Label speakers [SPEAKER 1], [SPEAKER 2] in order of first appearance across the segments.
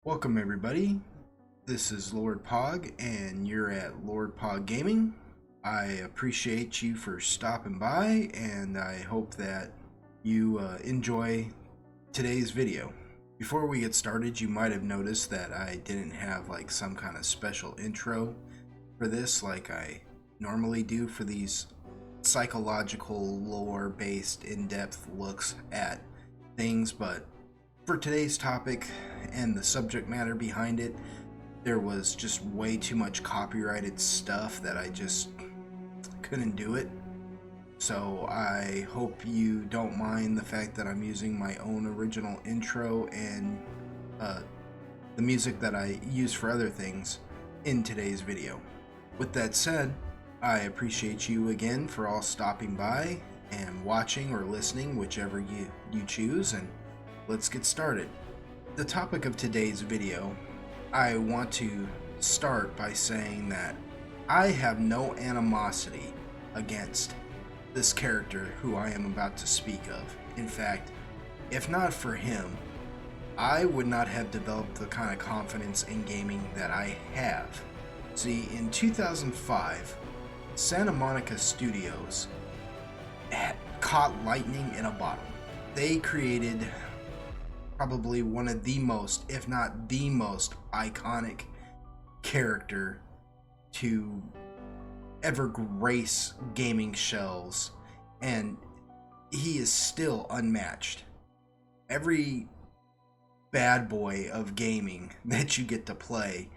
[SPEAKER 1] Welcome everybody. This is Lord Pog and you're at Lord Pog Gaming. I appreciate you for stopping by and I hope that you enjoy today's video. Before we get started, you might have noticed that I didn't have like some kind of special intro for this like I normally do for these psychological lore based in-depth looks at things, but for today's topic and the subject matter behind it, there was just way too much copyrighted stuff that I just couldn't do it. So I hope you don't mind the fact that I'm using my own original intro and the music that I use for other things in today's video. With that said, I appreciate you again for all stopping by and watching or listening, whichever you choose, and let's get started. The topic of today's video, I want to start by saying that I have no animosity against this character who I am about to speak of. In fact, if not for him, I would not have developed the kind of confidence in gaming that I have. See, in 2005, Santa Monica Studios caught lightning in a bottle. They created probably one of the most, if not the most, iconic character to ever grace gaming shelves, and he is still unmatched. Every bad boy of gaming that you get to play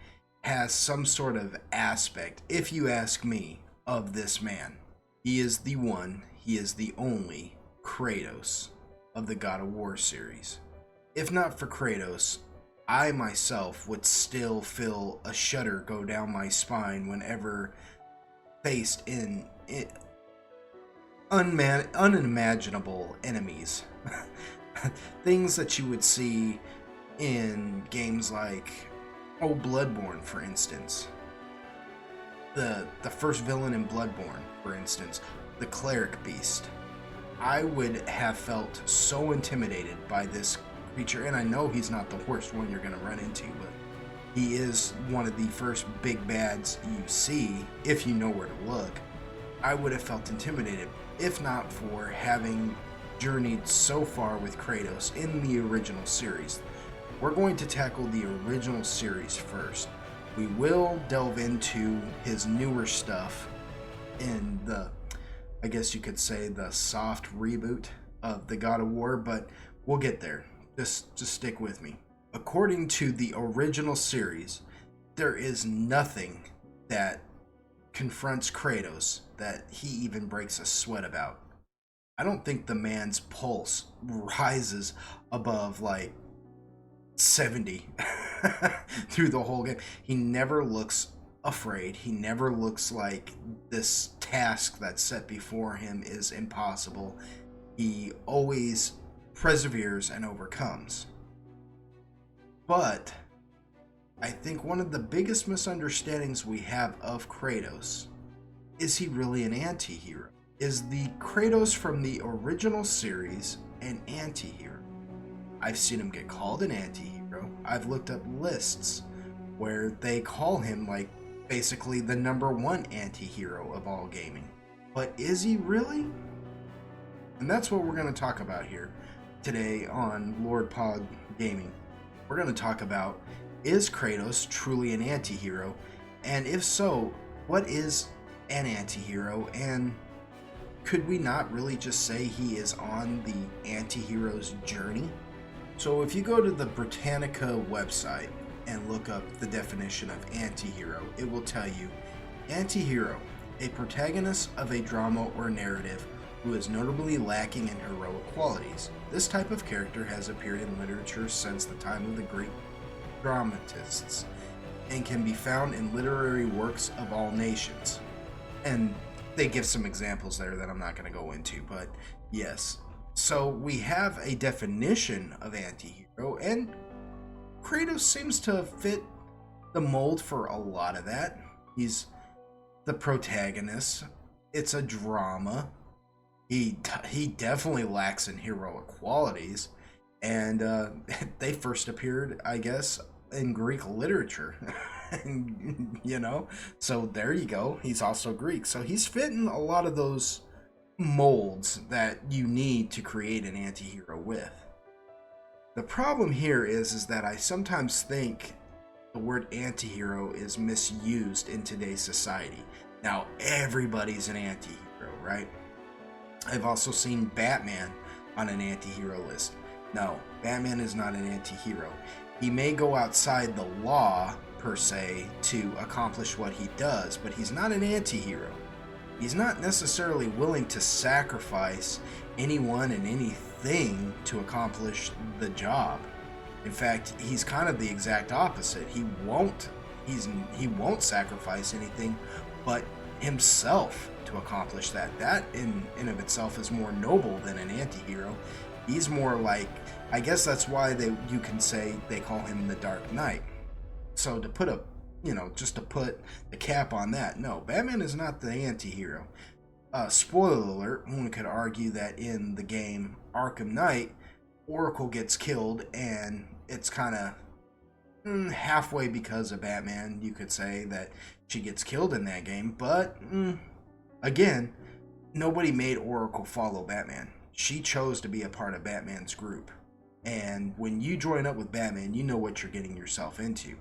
[SPEAKER 1] has some sort of aspect, if you ask me, of this man. He is the one, he is the only Kratos of the God of War series. If not for Kratos, I myself would still feel a shudder go down my spine whenever faced in unimaginable enemies. Things that you would see in games like Bloodborne, for instance. The first villain in Bloodborne, for instance, the Cleric Beast. I would have felt so intimidated by this creature, and I know he's not the worst one you're going to run into, but he is one of the first big bads you see if you know where to look. I would have felt intimidated if not for having journeyed so far with Kratos in the original series. We're going to tackle the original series first. We will delve into his newer stuff in the, I guess you could say, the soft reboot of the God of War, but we'll get there. Just stick with me. According to the original series, there is nothing that confronts Kratos that he even breaks a sweat about. I don't think the man's pulse rises above like 70 through the whole game. He never looks afraid. He never looks like this task that's set before him is impossible. He always perseveres and overcomes. But I think one of the biggest misunderstandings we have of Kratos is he really an anti-hero? Is the Kratos from the original series an anti-hero? I've seen him get called an anti-hero. I've looked up lists where they call him like basically the #1 anti-hero of all gaming. But is he really? And that's what we're going to talk about here today on Lord Pog Gaming. We're going to talk about, is Kratos truly an anti-hero? And if so, what is an anti-hero? And could we not really just say he is on the anti-hero's journey? So if you go to the Britannica website and look up the definition of anti-hero, it will tell you, anti-hero, a protagonist of a drama or narrative who is notably lacking in heroic qualities. This type of character has appeared in literature since the time of the Greek dramatists and can be found in literary works of all nations. And they give some examples there that I'm not going to go into, but yes. So we have a definition of anti-hero, and Kratos seems to fit the mold for a lot of that. He's the protagonist. It's a drama. He definitely lacks in heroic qualities, and they first appeared, I guess, in Greek literature. You know, so there you go. He's also Greek, so he's fitting a lot of those molds that you need to create an anti-hero with. The problem here is that I sometimes think the word anti-hero is misused in today's society. Now everybody's an anti-hero, right? I've also seen Batman on an anti-hero list. No, Batman is not an anti-hero. He may go outside the law per se to accomplish what he does, but he's not an anti-hero. He's not necessarily willing to sacrifice anyone and anything to accomplish the job. In fact, he's kind of the exact opposite. He won't sacrifice anything but himself to accomplish that. That in of itself is more noble than an anti-hero. He's more like, I guess that's why you can say they call him the Dark Knight. So to put just to put the cap on that, no, Batman is not the anti-hero. Spoiler alert, one could argue that in the game Arkham Knight, Oracle gets killed, and it's kind of halfway because of Batman. You could say that she gets killed in that game, but again, nobody made Oracle follow Batman. She chose to be a part of Batman's group. And when you join up with Batman, you know what you're getting yourself into.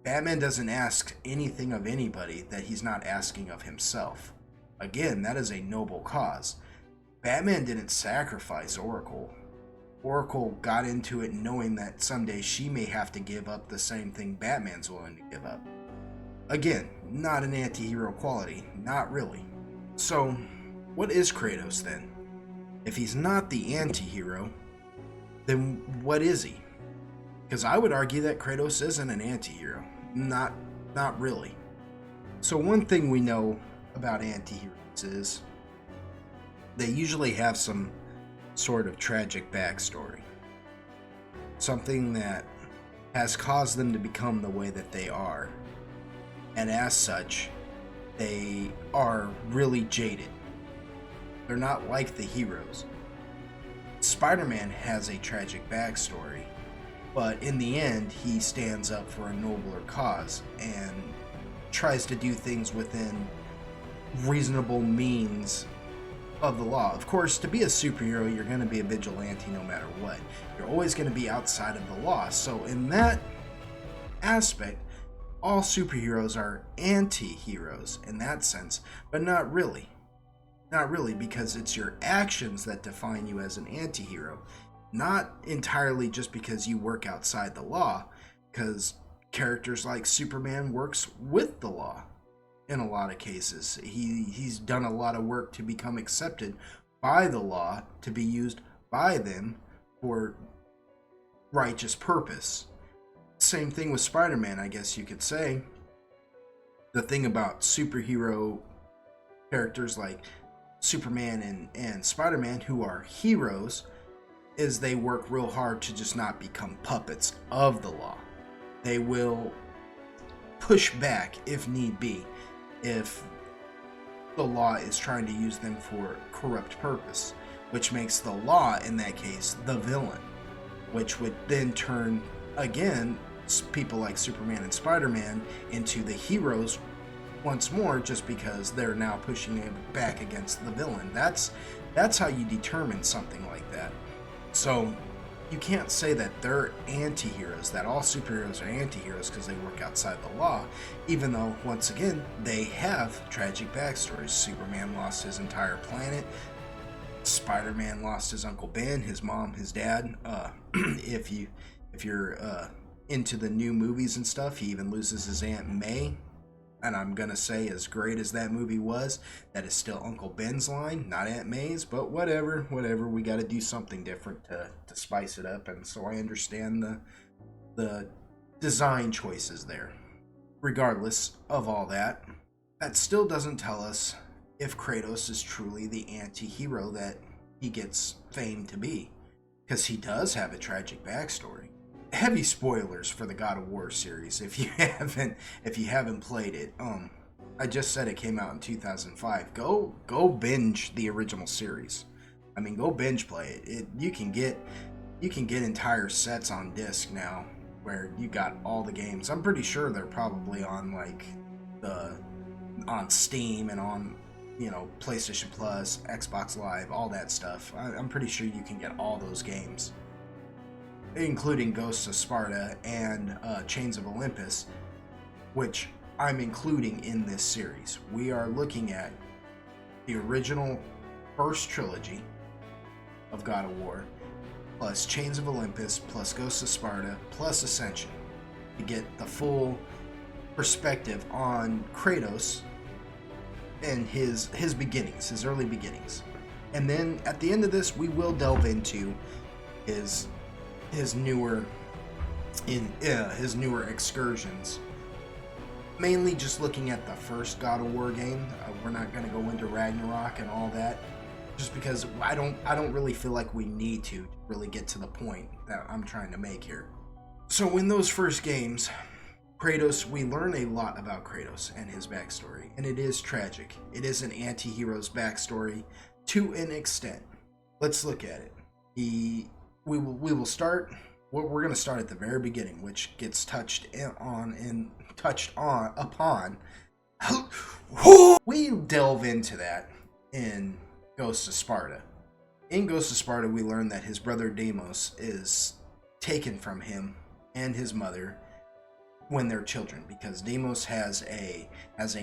[SPEAKER 1] Batman doesn't ask anything of anybody that he's not asking of himself. Again, that is a noble cause. Batman didn't sacrifice Oracle. Oracle got into it knowing that someday she may have to give up the same thing Batman's willing to give up. Again, not an anti-hero quality. Not really. So, what is Kratos then? If he's not the anti-hero, then what is he? Because I would argue that Kratos isn't an anti-hero. Not really. So one thing we know about anti-heroes is they usually have some sort of tragic backstory. Something that has caused them to become the way that they are. And as such, they are really jaded. They're not like the heroes. Spider-Man has a tragic backstory, but in the end, he stands up for a nobler cause and tries to do things within reasonable means of the law. Of course, to be a superhero, you're going to be a vigilante no matter what. You're always going to be outside of the law. So in that aspect, all superheroes are anti-heroes in that sense, but not really. Not really, because it's your actions that define you as an anti-hero. Not entirely just because you work outside the law, because characters like Superman works with the law in a lot of cases. He's done a lot of work to become accepted by the law, to be used by them for righteous purpose. Same thing with Spider-Man, I guess you could say. The thing about superhero characters like Superman and Spider-Man, who are heroes, is they work real hard to just not become puppets of the law. They will push back if need be, if the law is trying to use them for corrupt purpose, which makes the law, in that case, the villain, which would then turn, again, people like Superman and Spider-Man into the heroes once more, just because they're now pushing it back against the villain. That's how you determine something like that. So you can't say that they're anti-heroes, that all superheroes are anti-heroes because they work outside the law, even though, once again, they have tragic backstories. Superman lost his entire planet. Spider-Man lost his Uncle Ben, his mom, his dad. If you're into the new movies and stuff, he even loses his Aunt May. And I'm gonna say, as great as that movie was, that is still Uncle Ben's line, not Aunt May's, but whatever, we gotta do something different to spice it up, and so I understand the design choices there. Regardless of all that, that still doesn't tell us if Kratos is truly the anti-hero that he gets famed to be, because he does have a tragic backstory. Heavy spoilers for the God of War series if you haven't played it. I just said it came out in 2005. Go binge the original series. Go binge play it. You can get entire sets on disc now. where you got all the games. I'm pretty sure they're probably on like on Steam and on, you know, PlayStation Plus, Xbox Live, all that stuff. I'm pretty sure you can get all those games, including Ghosts of Sparta and Chains of Olympus, which I'm including in this series. We are looking at the original first trilogy of God of War, plus Chains of Olympus, plus Ghosts of Sparta, plus Ascension, to get the full perspective on Kratos and his beginnings, his early beginnings. And then at the end of this, we will delve into his newer excursions. Mainly just looking at the first God of War game. We're not going to go into Ragnarok and all that, just because I don't really feel like we need to really get to the point that I'm trying to make here. So in those first games, Kratos, we learn a lot about Kratos and his backstory, and it is tragic. It is an anti-hero's backstory to an extent. Let's look at it. We will start. We're going to start at the very beginning, which gets touched upon. We delve into that in Ghosts of Sparta. In Ghosts of Sparta, we learn that his brother Deimos is taken from him and his mother when they're children, because Deimos has a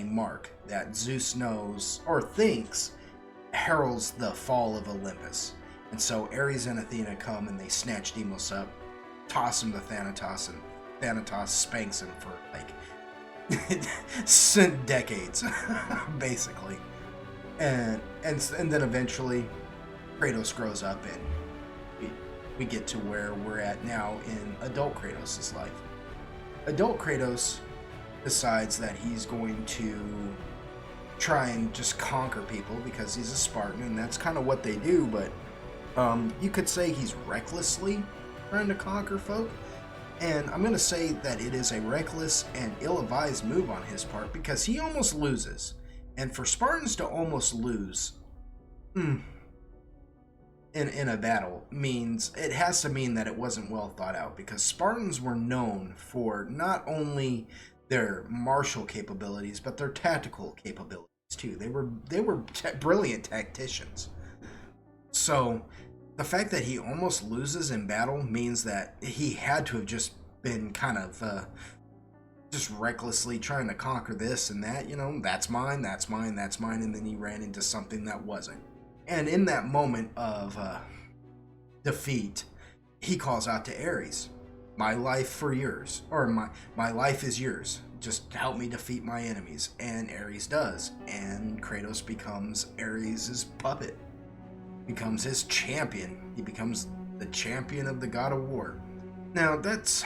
[SPEAKER 1] mark that Zeus knows or thinks heralds the fall of Olympus. And so Ares and Athena come and they snatch Deimos up, toss him to Thanatos, and Thanatos spanks him for like decades, basically. And then eventually Kratos grows up, and we get to where we're at now in adult Kratos' life. Adult Kratos decides that he's going to try and just conquer people because he's a Spartan, and that's kind of what they do, but you could say he's recklessly trying to conquer folk. And I'm going to say that it is a reckless and ill-advised move on his part, because he almost loses. And for Spartans to almost lose in a battle means, it has to mean that it wasn't well thought out, because Spartans were known for not only their martial capabilities, but their tactical capabilities too. They were brilliant tacticians. So the fact that he almost loses in battle means that he had to have just been kind of just recklessly trying to conquer this and that, you know, that's mine, and then he ran into something that wasn't. And in that moment of defeat, he calls out to Ares, "My life for yours," or my life is yours. Just help me defeat my enemies. And Ares does, and Kratos becomes Ares' puppet. Becomes his champion. He becomes the champion of the God of War. Now that's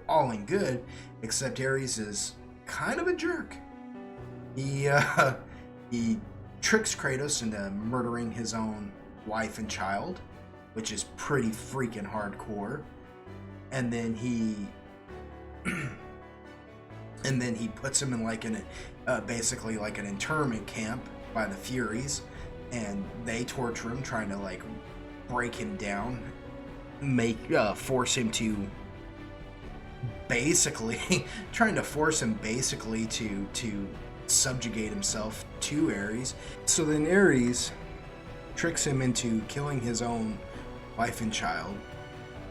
[SPEAKER 1] all in good, except Ares is kind of a jerk. He tricks Kratos into murdering his own wife and child, which is pretty freaking hardcore. And then he puts him in like basically like an internment camp by the Furies. And they torture him, trying to like break him down, force him to basically to subjugate himself to Ares. So then Ares tricks him into killing his own wife and child,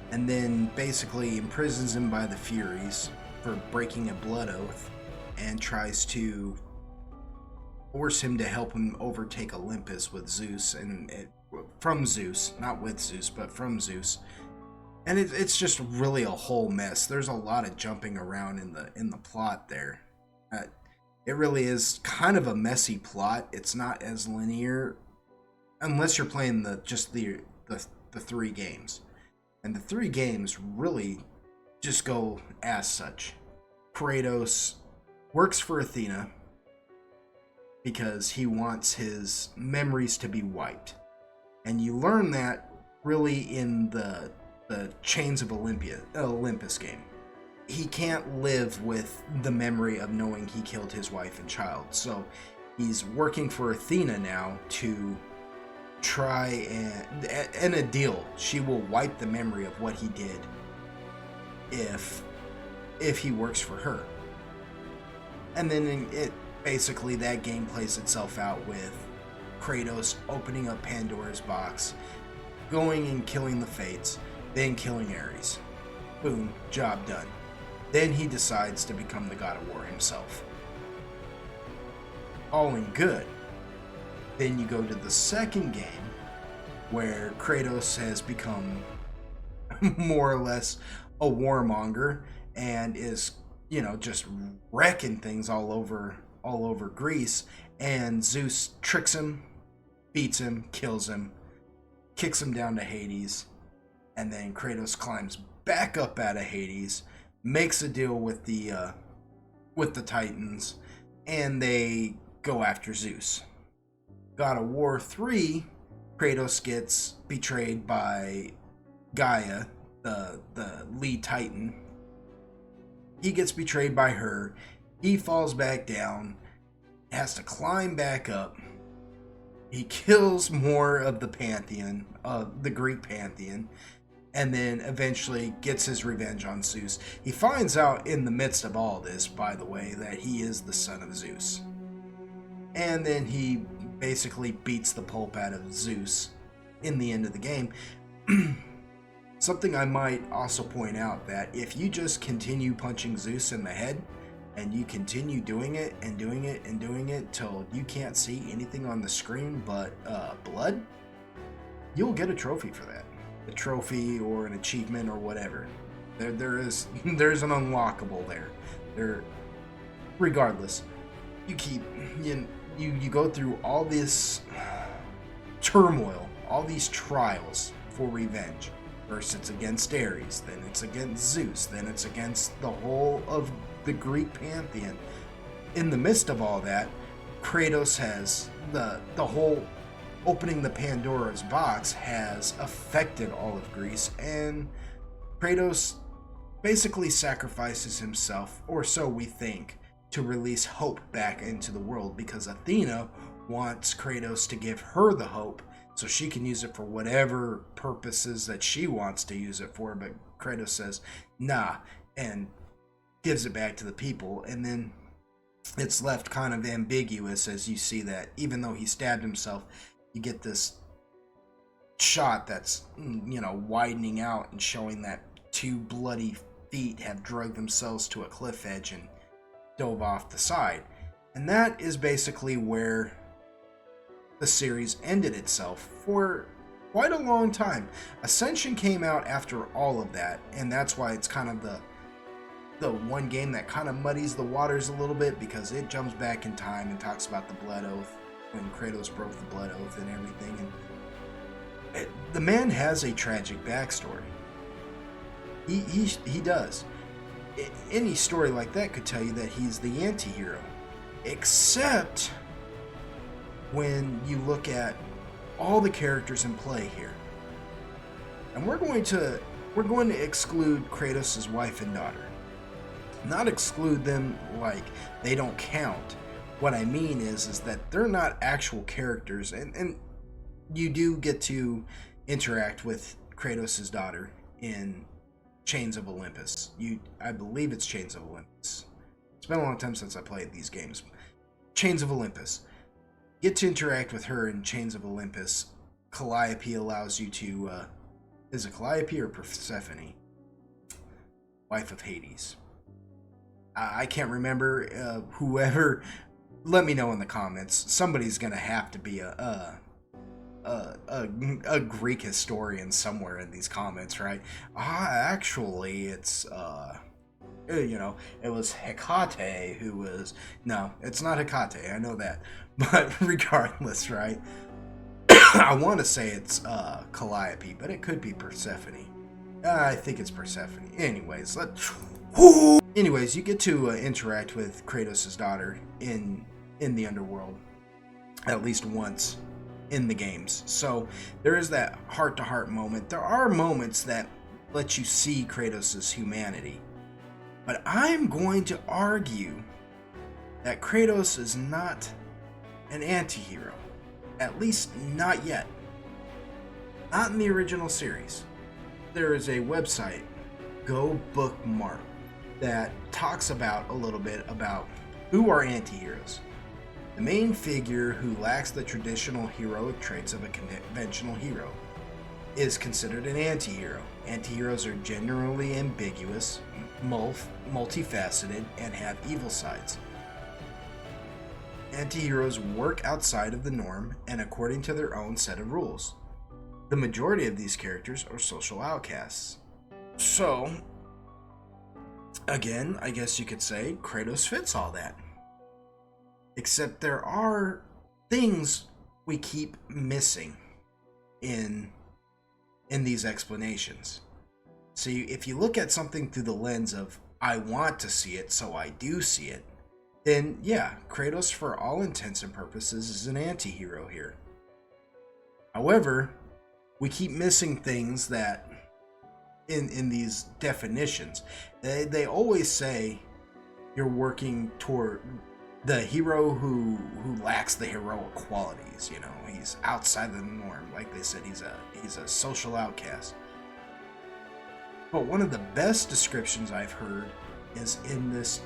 [SPEAKER 1] and then basically imprisons him by the Furies for breaking a blood oath, and tries to force him to help him overtake Olympus with Zeus, from Zeus, not with Zeus, but from Zeus. And it's just really a whole mess. There's a lot of jumping around in the plot there. It really is kind of a messy plot. It's not as linear, unless you're playing the three games. And the three games really just go as such. Kratos works for Athena because he wants his memories to be wiped. And you learn that really in the Chains of Olympus game. He can't live with the memory of knowing he killed his wife and child. So he's working for Athena now to try and a deal. She will wipe the memory of what he did if he works for her. And then it basically, that game plays itself out with Kratos opening up Pandora's box, going and killing the Fates, then killing Ares. Boom, job done. Then he decides to become the God of War himself. All in good. Then you go to the second game, where Kratos has become more or less a warmonger and is, just wrecking things all over Greece, and Zeus tricks him, beats him, kills him, kicks him down to Hades, and then Kratos climbs back up out of Hades, makes a deal with the Titans, and they go after Zeus. God of War 3, Kratos gets betrayed by Gaia, the lead Titan. He gets betrayed by her. He falls back down, has to climb back up. He kills more of the pantheon, the Greek pantheon, and then eventually gets his revenge on Zeus. He finds out in the midst of all this, by the way, that he is the son of Zeus. And then he basically beats the pulp out of Zeus in the end of the game. Something I might also point out, that if you just continue punching Zeus in the head, and you continue doing it and doing it and doing it till you can't see anything on the screen but blood, you'll get a trophy for that. A trophy or an achievement or whatever. There's an unlockable there. Regardless, you go through all this turmoil, all these trials for revenge. First it's against Ares, then it's against Zeus, then it's against the whole of the Greek pantheon. In the midst of all that, Kratos has the whole opening the Pandora's box has affected all of Greece, and Kratos basically sacrifices himself, or so we think, to release hope back into the world, because Athena wants Kratos to give her the hope so she can use it for whatever purposes that she wants to use it for, but Kratos says nah, and gives it back to the people. And then it's left kind of ambiguous, as you see that even though he stabbed himself, you get this shot that's widening out and showing that two bloody feet have dragged themselves to a cliff edge and dove off the side. And that is basically where the series ended itself for quite a long time. Ascension came out after all of that, and that's why it's kind of the one game that kind of muddies the waters a little bit, because it jumps back in time and talks about the blood oath, when Kratos broke the blood oath and everything. And the man has a tragic backstory. He does. Any story like that could tell you that he's the anti-hero, except when you look at all the characters in play here. And we're going to exclude Kratos' wife and daughter. Not exclude them like they don't count. What I mean is that they're not actual characters, and you do get to interact with Kratos' daughter in Chains of Olympus. I believe it's Chains of Olympus. It's been a long time since I played these games. Chains of Olympus. Get to interact with her in Chains of Olympus. Calliope allows you to, is it Calliope or Persephone? Wife of Hades. I can't remember. Whoever, let me know in the comments. Somebody's gonna have to be a Greek historian somewhere in these comments, right? Actually, it's it was Hecate who was. No, it's not Hecate. I know that. But regardless, right? I want to say it's Calliope, but it could be Persephone. I think it's Persephone. Anyways, you get to interact with Kratos' daughter in the underworld at least once in the games. So there is that heart-to-heart moment. There are moments that let you see Kratos' humanity. But I'm going to argue that Kratos is not an anti-hero. At least not yet. Not in the original series. There is a website go bookmark that talks about a little bit about who are anti-heroes. The main figure who lacks the traditional heroic traits of a conventional hero is considered an anti-hero. Anti-heroes are generally ambiguous, multifaceted, and have evil sides. Anti-heroes work outside of the norm and according to their own set of rules. The majority of these characters are social outcasts. So, again, I guess you could say Kratos fits all that. Except there are things we keep missing in these explanations. See, if you look at something through the lens of I want to see it, so I do see it, then yeah, Kratos for all intents and purposes is an anti-hero here. However, we keep missing things that in these definitions. They always say you're working toward the hero who lacks the heroic qualities. You know, he's outside the norm. Like they said, he's a social outcast. But one of the best descriptions I've heard is in this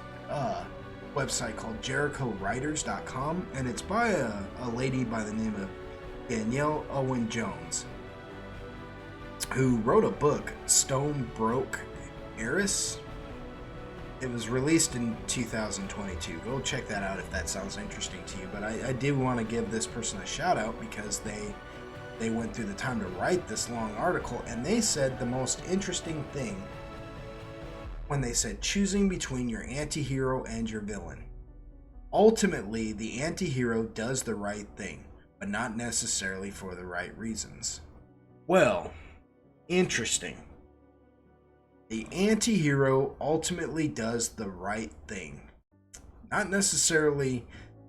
[SPEAKER 1] website called JerichoWriters.com, and it's by a lady by the name of Danielle Owen Jones, who wrote a book, Stone Broke Eris. It was released in 2022. Go check that out if that sounds interesting to you. But I did want to give this person a shout out because they went through the time to write this long article, and they said the most interesting thing when they said choosing between your anti-hero and your villain. Ultimately, the anti-hero does the right thing, but not necessarily for the right reasons. Well, interesting. The anti-hero ultimately does the right thing. Not necessarily,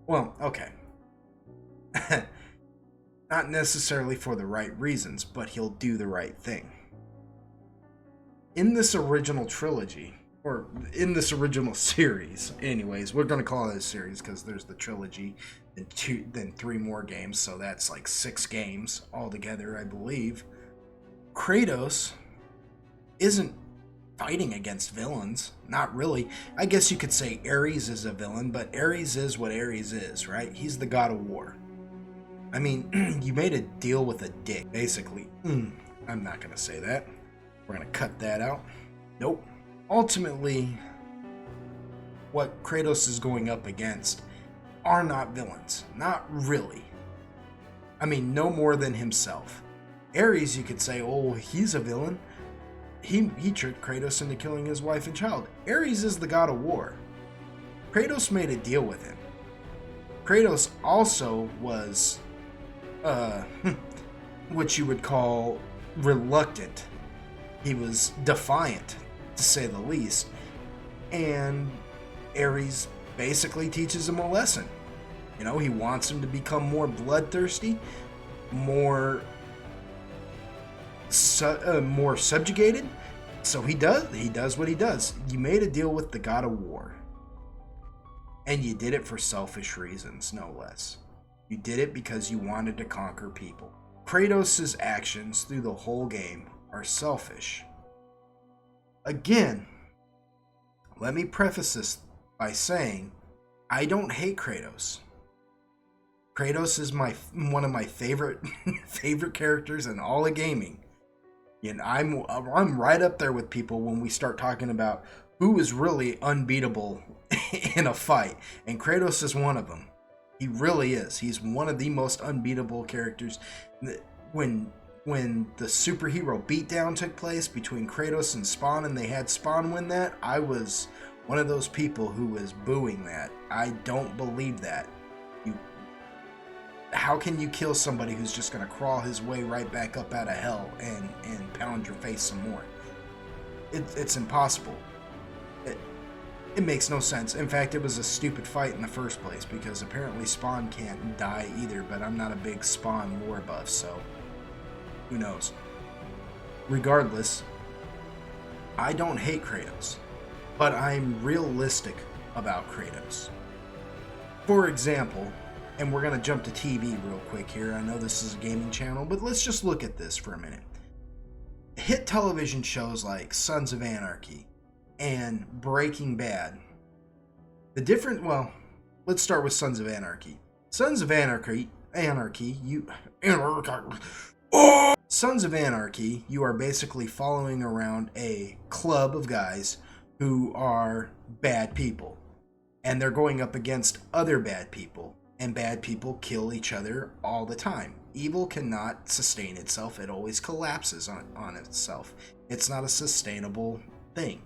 [SPEAKER 1] well, okay. Not necessarily for the right reasons, but he'll do the right thing. In this original trilogy, or in this original series, anyways, we're going to call it a series because there's the trilogy, then 3 more games, so that's like 6 games altogether, I believe. Kratos isn't fighting against villains. Not really. I guess you could say Ares is a villain, but Ares is what Ares is, right? He's the god of war. I mean, you made a deal with a dick, basically. I'm not going to say that. We're going to cut that out. Nope. Ultimately, what Kratos is going up against are not villains. Not really. I mean, no more than himself. Ares, you could say, oh, he's a villain. He tricked Kratos into killing his wife and child. Ares is the god of war. Kratos made a deal with him. Kratos also was what you would call reluctant. He was defiant, to say the least. And Ares basically teaches him a lesson. You know, he wants him to become more bloodthirsty, more subjugated. So he does what he does. You made a deal with the god of war. And you did it for selfish reasons, no less. You did it because you wanted to conquer people. Kratos' actions through the whole game are selfish. Again, let me preface this by saying, I don't hate Kratos. Kratos is one of my favorite characters in all of gaming. And I'm right up there with people when we start talking about who is really unbeatable in a fight. And Kratos is one of them. He really is. He's one of the most unbeatable characters. When the superhero beatdown took place between Kratos and Spawn and they had Spawn win that, I was one of those people who was booing that. I don't believe that. How can you kill somebody who's just going to crawl his way right back up out of hell and pound your face some more? It's impossible. It makes no sense. In fact, it was a stupid fight in the first place because apparently Spawn can't die either, but I'm not a big Spawn lore buff, so who knows. Regardless, I don't hate Kratos, but I'm realistic about Kratos. For example, and we're going to jump to TV real quick here. I know this is a gaming channel, but let's just look at this for a minute. hit television shows like Sons of Anarchy and Breaking Bad. The different, well, let's start with Sons of Anarchy. Sons of Anarchy, Sons of Anarchy, you are basically following around a club of guys who are bad people. And they're going up against other bad people. And bad people kill each other all the time. Evil cannot sustain itself. It always collapses on itself. It's not a sustainable thing.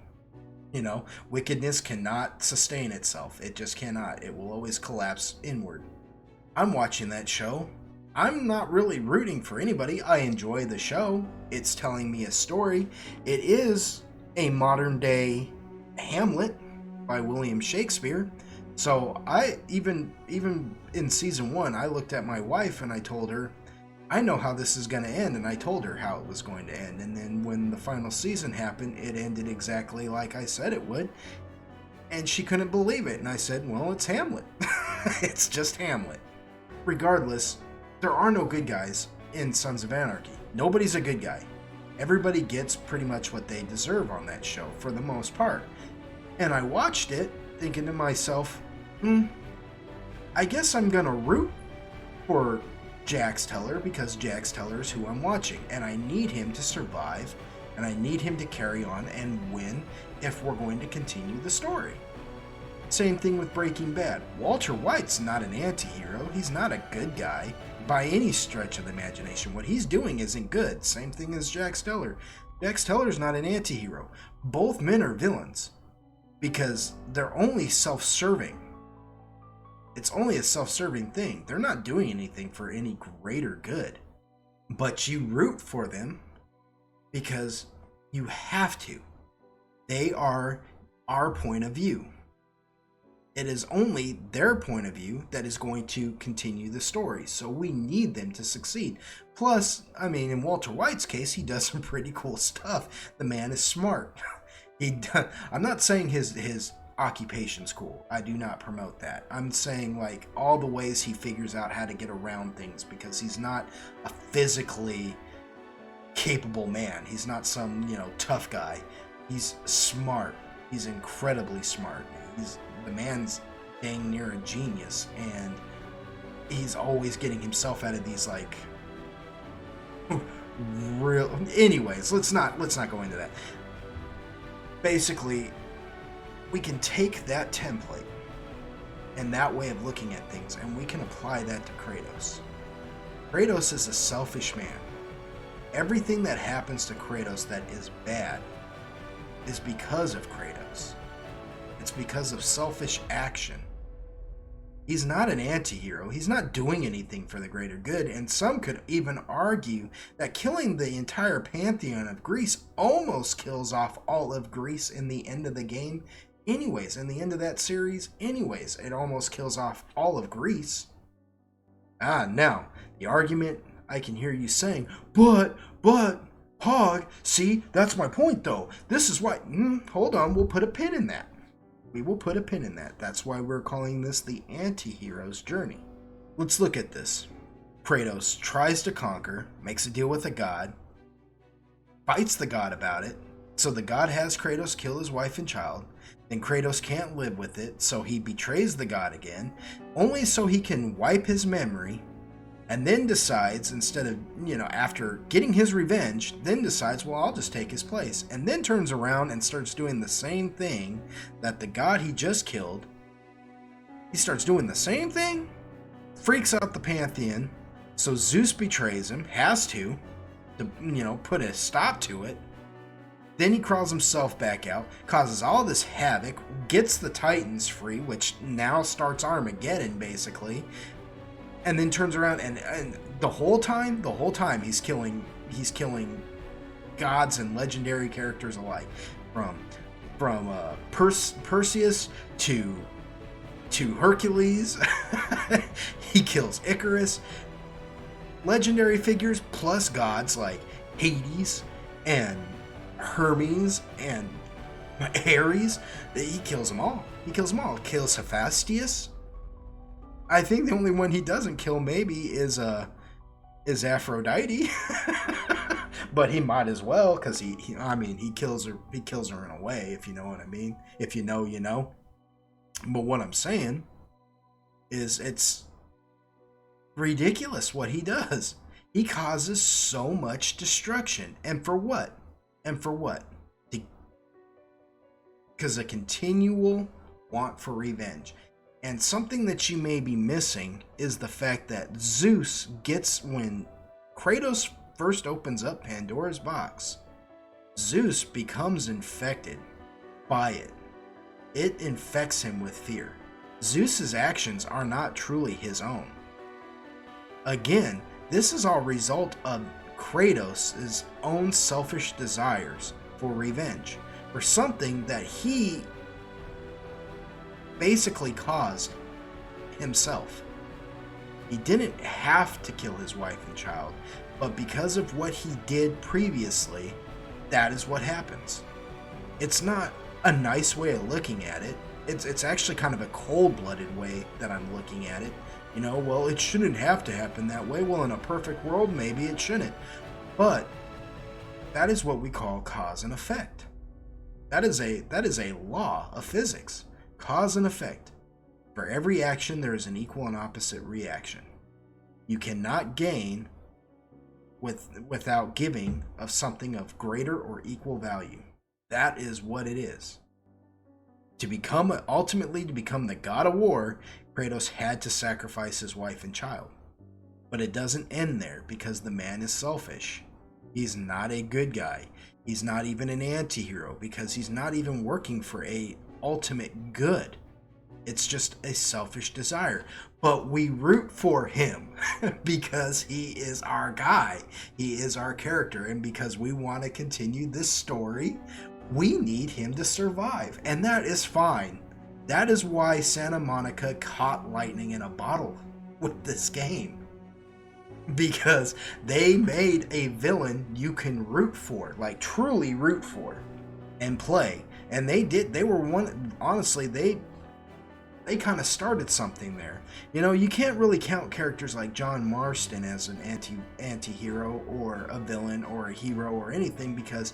[SPEAKER 1] You know, wickedness cannot sustain itself. It just cannot. It will always collapse inward. I'm watching that show. I'm not really rooting for anybody. I enjoy the show. It's telling me a story. It is a modern day Hamlet by William Shakespeare. So I even in season 1, I looked at my wife and I told her, I know how this is going to end, and I told her how it was going to end. And then when the final season happened, it ended exactly like I said it would. And she couldn't believe it. And I said, well, it's Hamlet. It's just Hamlet. Regardless, there are no good guys in Sons of Anarchy. Nobody's a good guy. Everybody gets pretty much what they deserve on that show, for the most part. And I watched it thinking to myself, I guess I'm going to root for Jax Teller, because Jax Teller is who I'm watching, and I need him to survive, and I need him to carry on and win if we're going to continue the story. Same thing with Breaking Bad. Walter White's not an anti-hero. He's not a good guy by any stretch of the imagination. What he's doing isn't good. Same thing as Jax Teller. Jax Teller's not an anti-hero. Both men are villains because they're only self-serving. It's only a self-serving thing. They're not doing anything for any greater good. But you root for them because you have to. They are our point of view. It is only their point of view that is going to continue the story. So we need them to succeed. Plus, I mean, in Walter White's case, he does some pretty cool stuff. The man is smart. I'm not saying his occupation's cool. I do not promote that. I'm saying like all the ways he figures out how to get around things, because he's not a physically capable man. He's not some, tough guy. He's smart. He's incredibly smart. The man's dang near a genius, and he's always getting himself out of these like real. Anyways, let's not go into that. Basically, we can take that template and that way of looking at things, and we can apply that to Kratos. Kratos is a selfish man. Everything that happens to Kratos that is bad is because of Kratos. It's because of selfish action. He's not an anti-hero. He's not doing anything for the greater good, and some could even argue that killing the entire pantheon of Greece almost kills off all of Greece in the end of the game. Anyways, in the end of that series, anyways, it almost kills off all of Greece. Now, the argument I can hear you saying, but, Hog, see, that's my point though. This is why, hold on, we'll put a pin in that. We will put a pin in that. That's why we're calling this the anti-hero's journey. Let's look at this. Kratos tries to conquer, makes a deal with a god, fights the god about it, so the god has Kratos kill his wife and child. Then Kratos can't live with it, so he betrays the god again, only so he can wipe his memory, and then decides, instead of, after getting his revenge, then decides, well, I'll just take his place. And then turns around and starts doing the same thing that the god he just killed. He starts doing the same thing, freaks out the pantheon, so Zeus betrays him, has to put a stop to it. Then he crawls himself back out, causes all this havoc, gets the Titans free, which now starts Armageddon, basically. And then turns around and the whole time he's killing gods and legendary characters alike, from Perseus to Hercules. He kills Icarus, legendary figures plus gods like Hades and Hermes and Ares. He kills them all. Kills Hephaestus. I think the only one he doesn't kill maybe is Aphrodite. But he might as well, because I mean, he kills her in a way, if you know what I mean. If you know, you know. But what I'm saying is it's ridiculous what he does. He causes so much destruction. And for what? And for what? Because a continual want for revenge. And something that you may be missing is the fact that Zeus gets, when Kratos first opens up Pandora's box, Zeus becomes infected by it. It infects him with fear. Zeus's actions are not truly his own. Again, this is all a result of Kratos' own selfish desires for revenge, for something that he basically caused himself. He didn't have to kill his wife and child, but because of what he did previously, that is what happens. It's not a nice way of looking at it. It's actually kind of a cold-blooded way that I'm looking at it. You know, well, it shouldn't have to happen that way. Well, in a perfect world, maybe it shouldn't. But that is what we call cause and effect. That is a law of physics. Cause and effect. For every action, there is an equal and opposite reaction. You cannot gain without giving of something of greater or equal value. That is what it is. Ultimately to become the god of war, Kratos had to sacrifice his wife and child. But it doesn't end there, because the man is selfish. He's not a good guy. He's not even an anti-hero, because he's not even working for a ultimate good. It's just a selfish desire. But we root for him because he is our guy. He is our character. And because we want to continue this story, we need him to survive. And that is fine. That is why Santa Monica caught lightning in a bottle with this game. Because they made a villain you can root for, like truly root for and play. And they were one, honestly, they kind of started something there. You know, you can't really count characters like John Marston as an anti-hero or a villain or a hero or anything, because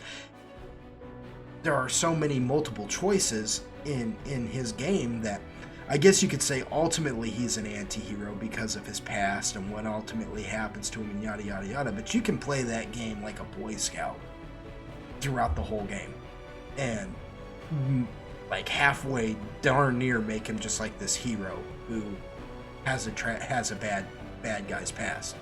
[SPEAKER 1] there are so many multiple choices in his game that I guess you could say ultimately he's an anti-hero because of his past and what ultimately happens to him and yada yada yada. But you can play that game like a Boy Scout throughout the whole game. And like halfway darn near make him just like this hero who has a bad guy's past,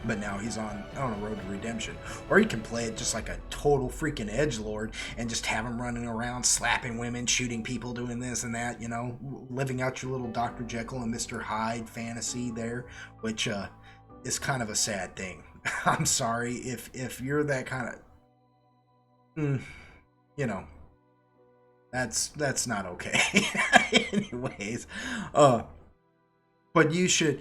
[SPEAKER 1] but now he's on a road to redemption. Or you can play it just like a total freaking edgelord and just have him running around slapping women, shooting people, doing this and that, you know, living out your little Dr. Jekyll and Mr. Hyde fantasy there, which is kind of a sad thing. I'm sorry if you're that kind of you know, that's not okay. Anyways, but you should,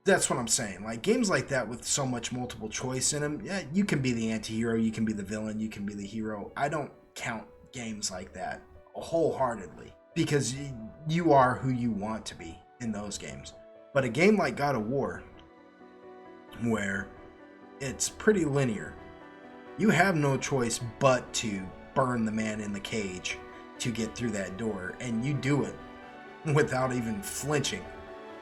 [SPEAKER 1] that's what I'm saying. Like games like that with so much multiple choice in them, yeah, you can be the anti-hero, you can be the villain, you can be the hero. I don't count games like that wholeheartedly, because you are who you want to be in those games. But a game like God of War, where it's pretty linear, you have no choice but to burn the man in the cage to get through that door, and you do it without even flinching,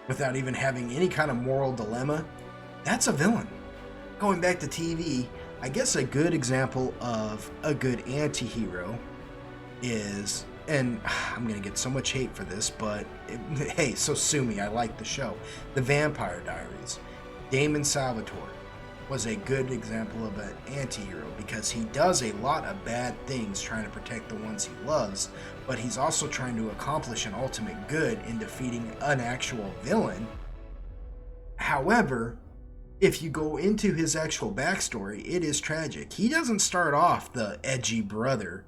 [SPEAKER 1] without even having any kind of moral dilemma. That's a villain. Going back to TV, I guess a good example of a good anti-hero is, and I'm gonna get so much hate for this, but hey, so sue me, I like the show, The Vampire Diaries. Damon Salvatore was a good example of an anti-hero, because he does a lot of bad things trying to protect the ones he loves, but he's also trying to accomplish an ultimate good in defeating an actual villain. However, if you go into his actual backstory, it is tragic. He doesn't start off the edgy brother.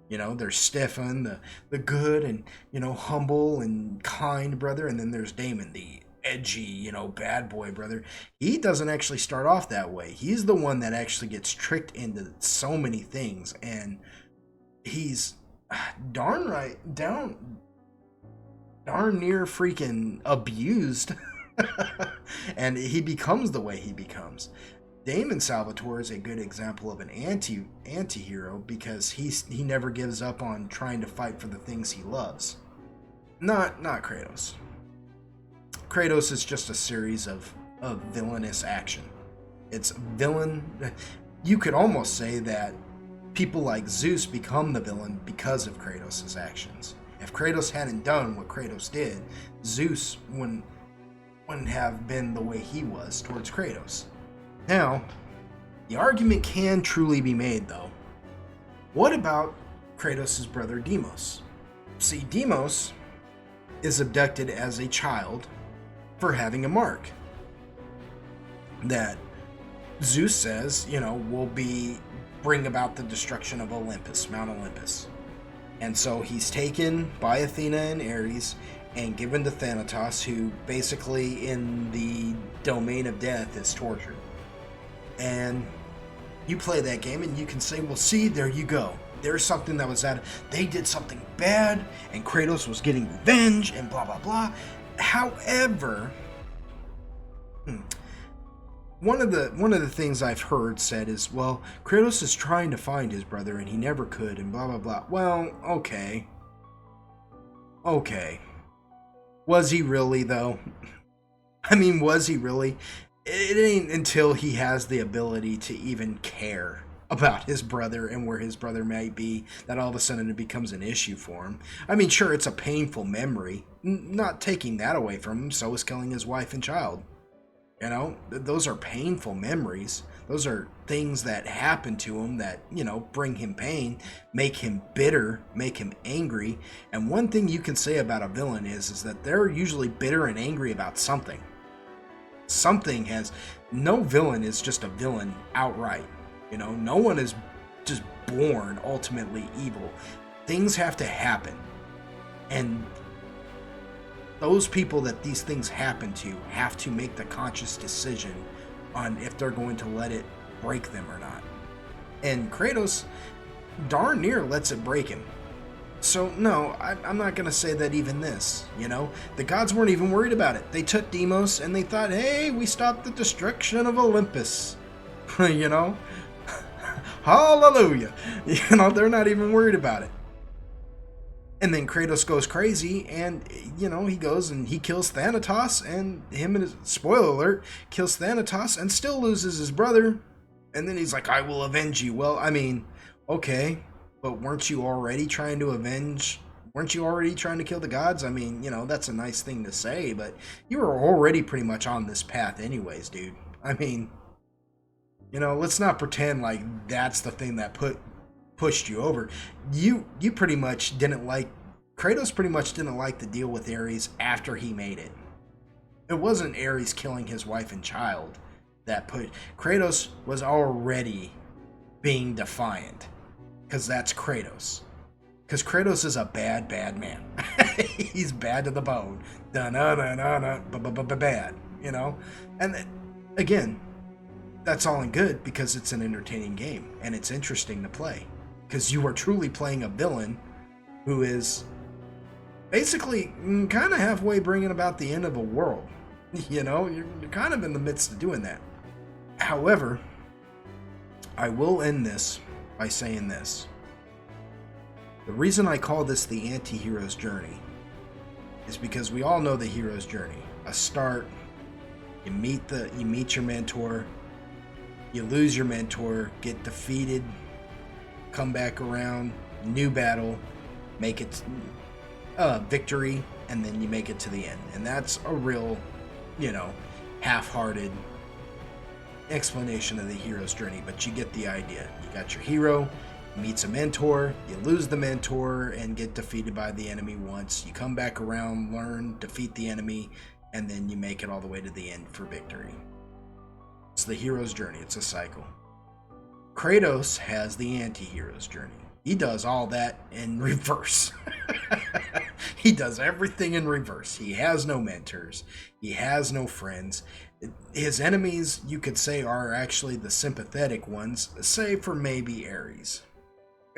[SPEAKER 1] You know, there's Stefan, the good and, you know, humble and kind brother, and then there's Damon, the edgy, you know, bad boy brother. He doesn't actually start off that way. He's the one that actually gets tricked into so many things, and he's darn near freaking abused and he becomes the way he becomes. Damon Salvatore is a good example of an anti-hero because he never gives up on trying to fight for the things he loves. Not Kratos. Kratos is just a series of villainous action. It's villain. You could almost say that people like Zeus become the villain because of Kratos' actions. If Kratos hadn't done what Kratos did, Zeus wouldn't have been the way he was towards Kratos. Now, the argument can truly be made, though. What about Kratos' brother Deimos? See, Deimos is abducted as a child for having a mark that Zeus says, will bring about the destruction of Olympus, Mount Olympus. And so he's taken by Athena and Ares and given to Thanatos, who basically in the domain of death is tortured. And you play that game and you can say, well, see, there you go. There's something that was they did something bad and Kratos was getting revenge and blah, blah, blah. However, one of the things I've heard said is, well, Kratos is trying to find his brother and he never could and blah, blah, blah. Well, okay. Was he really, though? I mean, was he really? It ain't until he has the ability to even care about his brother and where his brother might be that all of a sudden it becomes an issue for him. I mean, sure, it's a painful memory. Not taking that away from him, so is killing his wife and child. Those are painful memories. Those are things that happen to him that, bring him pain, make him bitter, make him angry. And one thing you can say about a villain is that they're usually bitter and angry about something. No villain is just a villain outright. No one is just born ultimately evil. Things have to happen. And those people that these things happen to have to make the conscious decision on if they're going to let it break them or not. And Kratos darn near lets it break him. So no, I'm not going to say that even this, The gods weren't even worried about it. They took Deimos and they thought, hey, we stopped the destruction of Olympus. Hallelujah. They're not even worried about it. And then Kratos goes crazy and, he goes and he kills Thanatos and spoiler alert, kills Thanatos and still loses his brother. And then he's like, I will avenge you. Well, I mean, okay, but weren't you already trying to kill the gods? I mean, that's a nice thing to say, but you were already pretty much on this path anyways, dude. I mean, let's not pretend like that's the thing that pushed you over. Kratos pretty much didn't like the deal with Ares after he made it. It wasn't Ares killing his wife and child that Kratos was already being defiant. Because that's Kratos. Because Kratos is a bad man. He's bad to the bone. Bad. And again, that's all in good because it's an entertaining game and it's interesting to play. Because you are truly playing a villain who is basically kind of halfway bringing about the end of a world. You're kind of in the midst of doing that. However, I will end this by saying this. The reason I call this the anti-hero's journey is because we all know the hero's journey. A start, you meet your mentor, you lose your mentor, get defeated, come back around, new battle, make it victory, and then you make it to the end. And that's a real, half-hearted explanation of the hero's journey, but you get the idea. You got your hero, meets a mentor, you lose the mentor and get defeated by the enemy once, you come back around, learn, defeat the enemy, and then you make it all the way to the end for victory. It's the hero's journey. It's a cycle. Kratos has the anti-hero's journey. He does all that in reverse. He does everything in reverse. He has no mentors. He has no friends. His enemies, you could say, are actually the sympathetic ones, save for maybe Ares.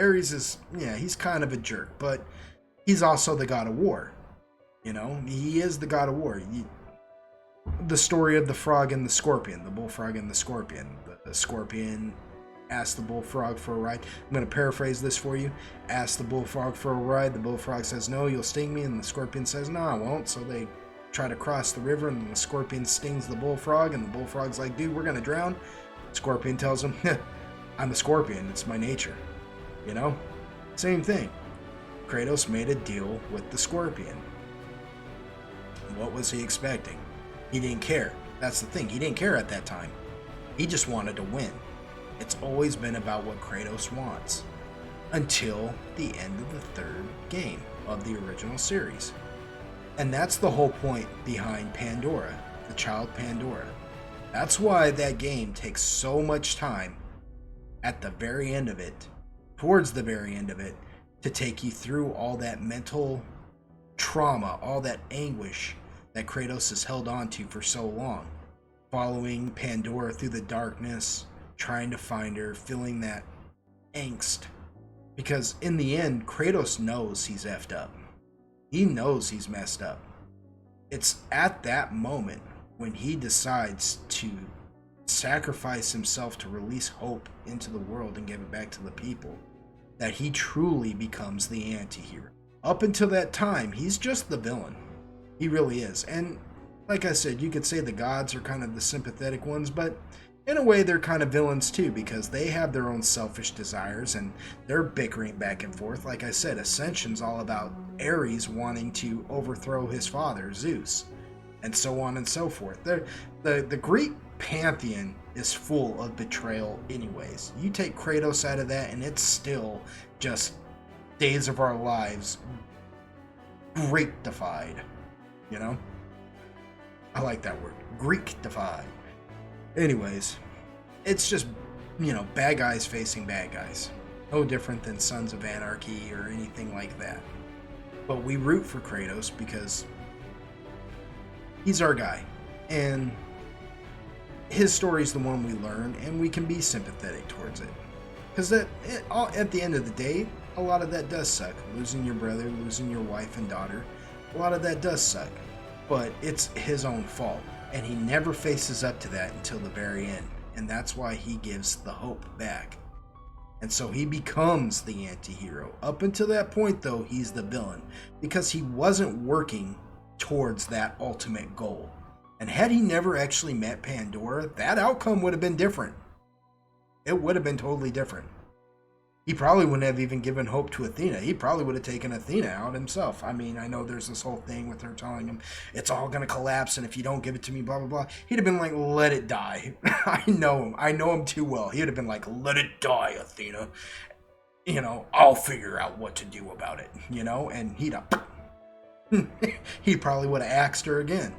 [SPEAKER 1] Ares is, he's kind of a jerk, but he's also the god of war. He is the god of war. the story of the frog and the scorpion, the bullfrog and the scorpion. The scorpion asked the bullfrog for a ride. I'm going to paraphrase this for you. Asked the bullfrog for a ride. The bullfrog says, no, you'll sting me. And the scorpion says, no, I won't. So they try to cross the river, and the scorpion stings the bullfrog, and the bullfrog's like, dude, we're going to drown. Scorpion tells him, I'm a scorpion. It's my nature. You know? Same thing. Kratos made a deal with the scorpion. What was he expecting? He didn't care. That's the thing. He didn't care at that time. He just wanted to win. It's always been about what Kratos wants. Until the end of the third game of the original series. And that's the whole point behind Pandora, the child Pandora. That's why that game takes so much time at the very end of it, towards the very end of it, to take you through all that mental trauma, all that anguish that Kratos has held on to for so long. Following Pandora through the darkness, trying to find her, feeling that angst. Because in the end, Kratos knows he's effed up. He knows he's messed up. It's at that moment when he decides to sacrifice himself to release hope into the world and give it back to the people that he truly becomes the anti-hero. Up until that time, he's just the villain. He really is. And like I said, you could say the gods are kind of the sympathetic ones, but in a way they're kind of villains too, because they have their own selfish desires and they're bickering back and forth. Like I said, Ascension's all about Ares wanting to overthrow his father, Zeus, and so on and so forth. The Greek pantheon is full of betrayal anyways. You take Kratos out of that and it's still just Days of Our Lives Greek-defied, you know? I like that word, Greek-defied. Anyways, it's just, you know, bad guys facing bad guys. No different than Sons of Anarchy or anything like that. But we root for Kratos because he's our guy. And his story's the one we learn, and we can be sympathetic towards it. Because at the end of the day, a lot of that does suck. Losing your brother, losing your wife and daughter, a lot of that does suck. But it's his own fault. And he never faces up to that until the very end. And that's why he gives the hope back. And so he becomes the anti-hero. Up until that point, though, he's the villain. Because he wasn't working towards that ultimate goal. And had he never actually met Pandora, that outcome would have been different. It would have been totally different. He probably wouldn't have even given hope to Athena. He probably would have taken Athena out himself. I mean, I know there's this whole thing with her telling him, it's all going to collapse, and if you don't give it to me, blah, blah, blah. He'd have been like, let it die. I know him. I know him too well. He would have been like, let it die, Athena. You know, I'll figure out what to do about it, you know? And he'd have... he probably would have axed her again.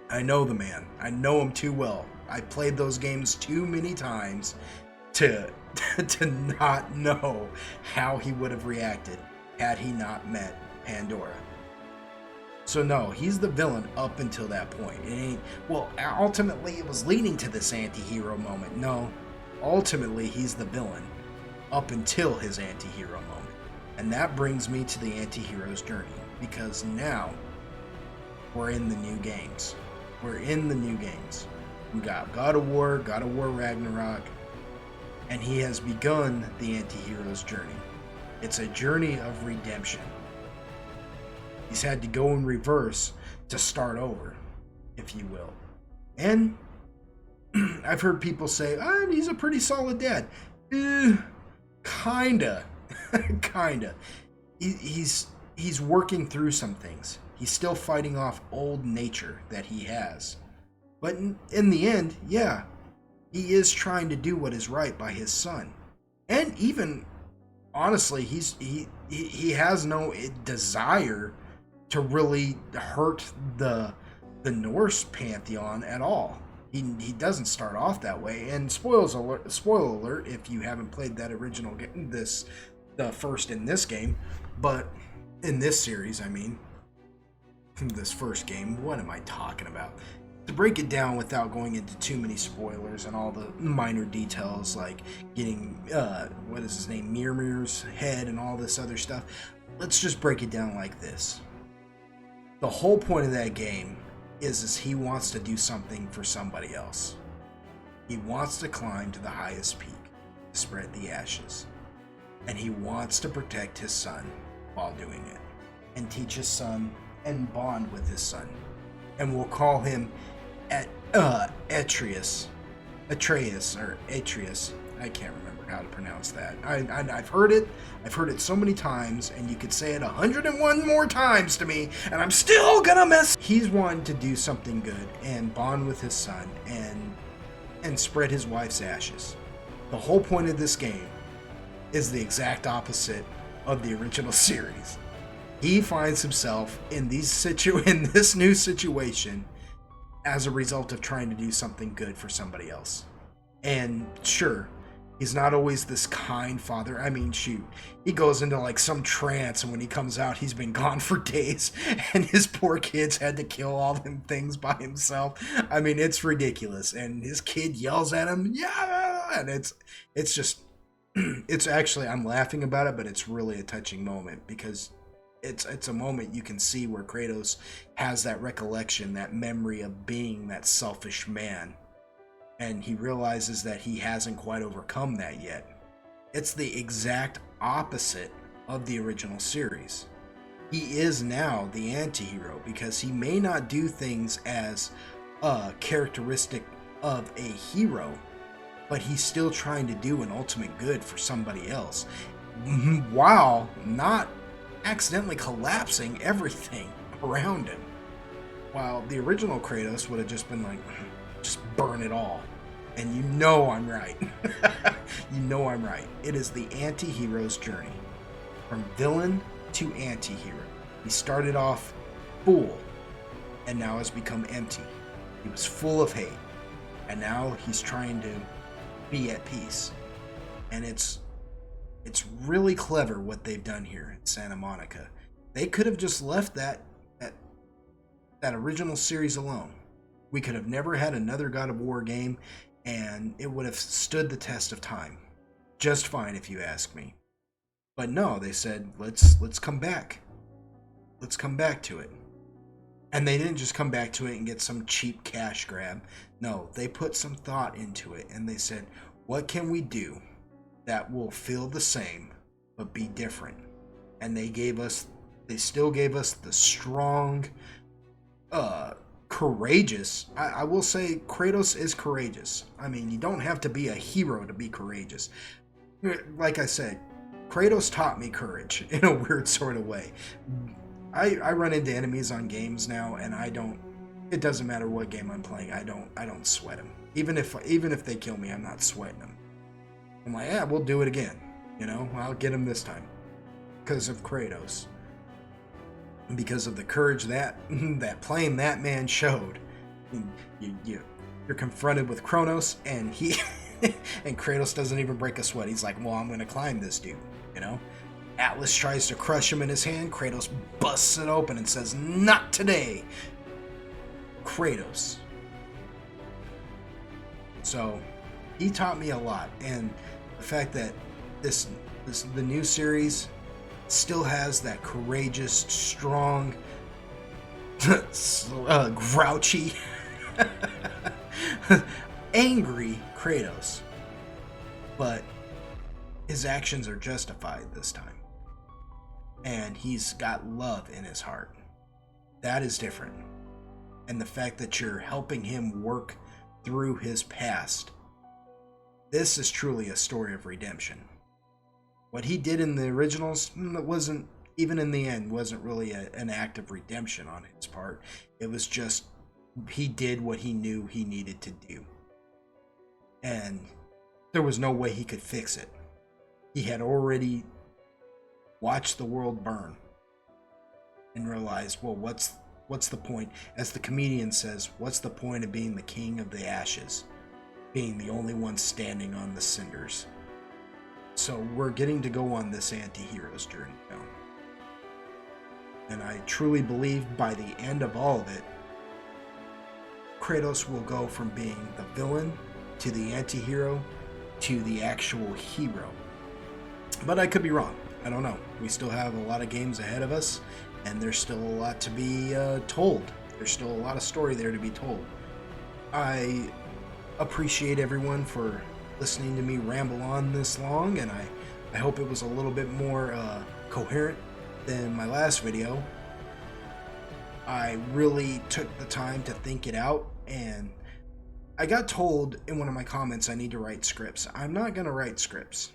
[SPEAKER 1] I know the man. I know him too well. I played those games too many times to not know how he would have reacted had he not met Pandora. So no, he's the villain up until that point. It ain't, well, ultimately it was leading to this anti-hero moment. No, ultimately he's the villain up until his anti-hero moment. And that brings me to the anti-hero's journey, because now we're in the new games. We're in the new games. We got God of War Ragnarok, and he has begun the anti-hero's journey. It's a journey of redemption. He's had to go in reverse to start over, if you will. And I've heard people say, he's a pretty solid dad. Kinda. Kinda. He's working through some things. He's still fighting off old nature that he has. But in the end, yeah, he is trying to do what is right by his son. And even, honestly, he has no desire to really hurt the Norse pantheon at all. He doesn't start off that way. And spoiler alert if you haven't played that original game, the first in this game, but in this series, I mean, this first game, what am I talking about? To break it down without going into too many spoilers and all the minor details, like getting, what is his name, Mirmir's head and all this other stuff, let's just break it down like this. The whole point of that game is he wants to do something for somebody else. He wants to climb to the highest peak, to spread the ashes. And he wants to protect his son while doing it. And teach his son and bond with his son. And we'll call him Atreus. I can't remember how to pronounce that. I've heard it. I've heard it so many times, and you could say it 101 more times to me, and I'm still gonna mess. He's wanting to do something good and bond with his son and spread his wife's ashes. The whole point of this game is the exact opposite of the original series. He finds himself in this new situation as a result of trying to do something good for somebody else. And sure, he's not always this kind father. I mean, shoot, he goes into like some trance, and when he comes out, he's been gone for days, and his poor kids had to kill all them things by himself. I mean, it's ridiculous. And his kid yells at him, yeah, and it's just, it's actually, I'm laughing about it, but it's really a touching moment, because it's a moment you can see where Kratos has that recollection, that memory of being that selfish man. And he realizes that he hasn't quite overcome that yet. It's the exact opposite of the original series. He is now the anti-hero, because he may not do things as a characteristic of a hero, but he's still trying to do an ultimate good for somebody else, while not accidentally collapsing everything around him. While the original Kratos would have just been like, just burn it all. And you know I'm right. You know I'm right. It is the anti-hero's journey. From villain to anti-hero. He started off full, and now has become empty. He was full of hate, and now he's trying to be at peace. And it's really clever what they've done here in Santa Monica. They could have just left that original series alone. We could have never had another God of War game, and it would have stood the test of time just fine, if you ask me. But no, they said, let's come back. Let's come back to it. And they didn't just come back to it and get some cheap cash grab. No, they put some thought into it, and they said, what can we do that will feel the same but be different? And they still gave us the strong, courageous. I will say Kratos is courageous. I mean, you don't have to be a hero to be courageous. Like I said, Kratos taught me courage in a weird sort of way. I run into enemies on games now, and it doesn't matter what game I'm playing, I don't sweat them. Even if they kill me, I'm not sweating them. I'm like, yeah, we'll do it again. I'll get him this time. Because of Kratos. And because of the courage that playing that man showed. You're confronted with Kronos, and and Kratos doesn't even break a sweat. He's like, well, I'm going to climb this dude, Atlas tries to crush him in his hand. Kratos busts it open and says, not today. Kratos. So, he taught me a lot. And the fact that the new series still has that courageous, strong, grouchy, angry Kratos. But his actions are justified this time. And he's got love in his heart. That is different. And the fact that you're helping him work through his past. This is truly a story of redemption. What he did in the originals wasn't, even in the end, wasn't really an act of redemption on his part. It was just, he did what he knew he needed to do. And there was no way he could fix it. He had already watched the world burn and realized, well, what's the point? As the comedian says, what's the point of being the king of the ashes? Being the only one standing on the cinders. So we're getting to go on this anti-hero's journey now. And I truly believe by the end of all of it, Kratos will go from being the villain to the anti-hero to the actual hero. But I could be wrong. I don't know. We still have a lot of games ahead of us, and there's still a lot to be told There's still a lot of story there to be told. I appreciate everyone for listening to me ramble on this long, and I hope it was a little bit more coherent than my last video. I really took the time to think it out, and I got told in one of my comments I need to write scripts. I'm not going to write scripts.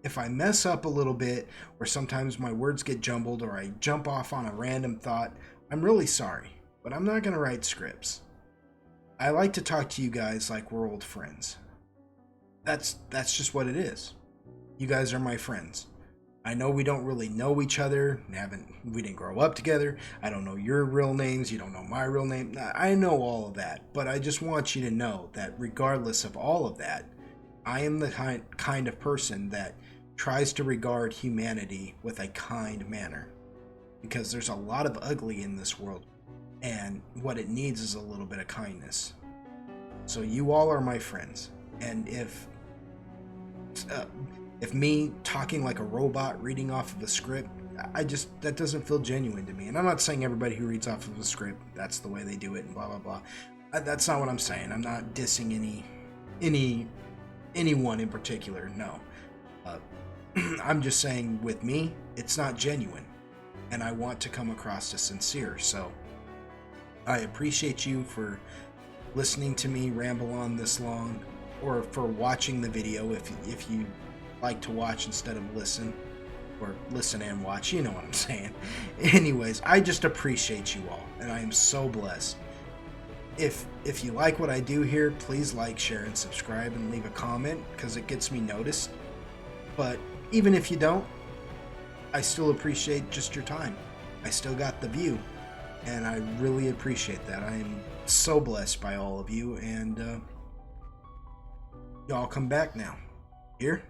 [SPEAKER 1] If I mess up a little bit, or sometimes my words get jumbled, or I jump off on a random thought, I'm really sorry, but I'm not going to write scripts. I like to talk to you guys like we're old friends. That's just what it is. You guys are my friends. I know we don't really know each other. We didn't grow up together. I don't know your real names. You don't know my real name. I know all of that, but I just want you to know that regardless of all of that, I am the kind of person that tries to regard humanity with a kind manner, because there's a lot of ugly in this world, and what it needs is a little bit of kindness. So you all are my friends, and if me talking like a robot reading off of a script, that doesn't feel genuine to me. And I'm not saying everybody who reads off of a script, that's the way they do it and blah blah blah. That's not what I'm saying. I'm not dissing anyone in particular. No, I'm just saying with me, it's not genuine, and I want to come across as sincere. So I appreciate you for listening to me ramble on this long, or for watching the video if you like to watch instead of listen, or listen and watch, you know what I'm saying. Anyways, I just appreciate you all, and I am so blessed. If you like what I do here, please like, share, and subscribe, and leave a comment, because it gets me noticed. But even if you don't, I still appreciate just your time. I still got the view, and I really appreciate that. I am so blessed by all of you, and y'all come back now. Here?